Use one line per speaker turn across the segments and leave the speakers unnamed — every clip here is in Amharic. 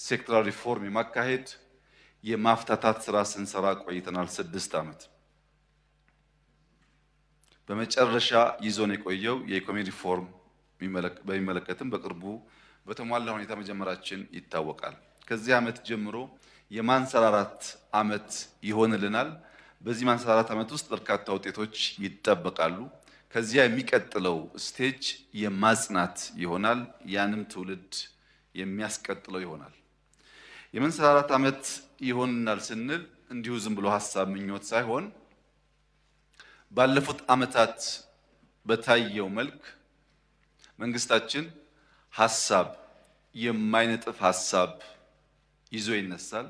ሴክተራል ሪፎርም የማካሄድ የማፍታታት ስራ ስንሰራ ቆይተናል 6 ዓመት። በመጨረሻ ይዞን የቆየው የኢኮኖሚ ሪፎርም በሚመለከትም በቅርቡ በተሟላ ሁኔታ መጀመራችን ይታወቃል። ከዚህ ዓመት ጀምሮ የማንሰራራት ዓመት ይሆንልናል። በዚህ ማንሰራራት ዓመት ውስጥ በርካታ ውጤቶች ይጠበቃሉ። ከዚያ የሚቀጥለው ስቴጅ የማጽናት ይሆናል። ያንም ትውልድ የሚያስቀጥለው ይሆናል። የማንሰራራት ዓመት ይሆንናል ስንል እንዲሁ ዝም ብሎ ሐሳብ ምኞት ሳይሆን ባለፉት ዓመታት በታየው መልክ መንግስታችን ሐሳብ የማይነጥፍ ሐሳብ ይዞ ይነሳል።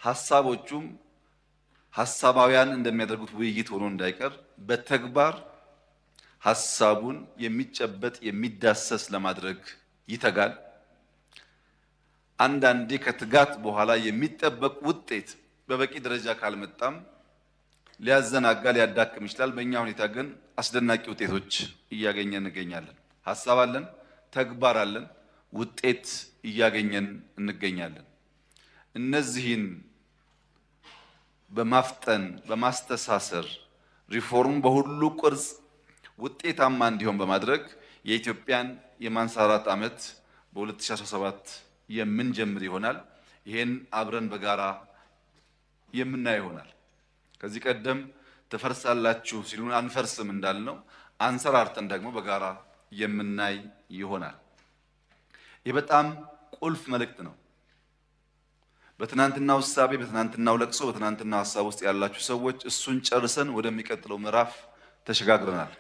ሐሳቦቹም ሐሳባውያን እንደሚያደርጉት ውይይት ሆኖ እንዳይቀር በተግባር ሐሳቡን የሚጨበጥ የሚዳሰስ ለማድረግ ይተጋል። አንዳንዴ ከትጋት በኋላ የሚጠበቅ ውጤት በበቂ ደረጃ ካልመጣም ሊያዘናጋ ሊያዳክም ይችላል። በእኛ ሁኔታ ግን አስደናቂ ውጤቶች እያገኘን እንገኛለን። ሐሳብ አለን፣ ተግባር አለን፣ ውጤት እያገኘን እንገኛለን። እነዚህን በማፍጠን በማስተሳሰር ሪፎርሙ በሁሉ ቅርጽ ውጤታማ እንዲሆን በማድረግ የኢትዮጵያን የማንሰራራት ዓመት በ2017 የምንጀምር ይሆናል። ይሄን አብረን በጋራ የምናየው ይሆናል። ከዚህ ቀደም ትፈርሳላችሁ ሲሉን አንፈርስም እንዳልነው አንሰራርተን ደግሞ በጋራ የምናይ ይሆናል። ይህ በጣም ቁልፍ መልእክት ነው። በትናንትናው እሳቤ፣ በትናንትናው ለቅሶ፣ በትናንትናው ሐሳብ ውስጥ ያላችሁ ሰዎች እሱን ጨርሰን ወደሚቀጥለው ምዕራፍ ተሸጋግረናል።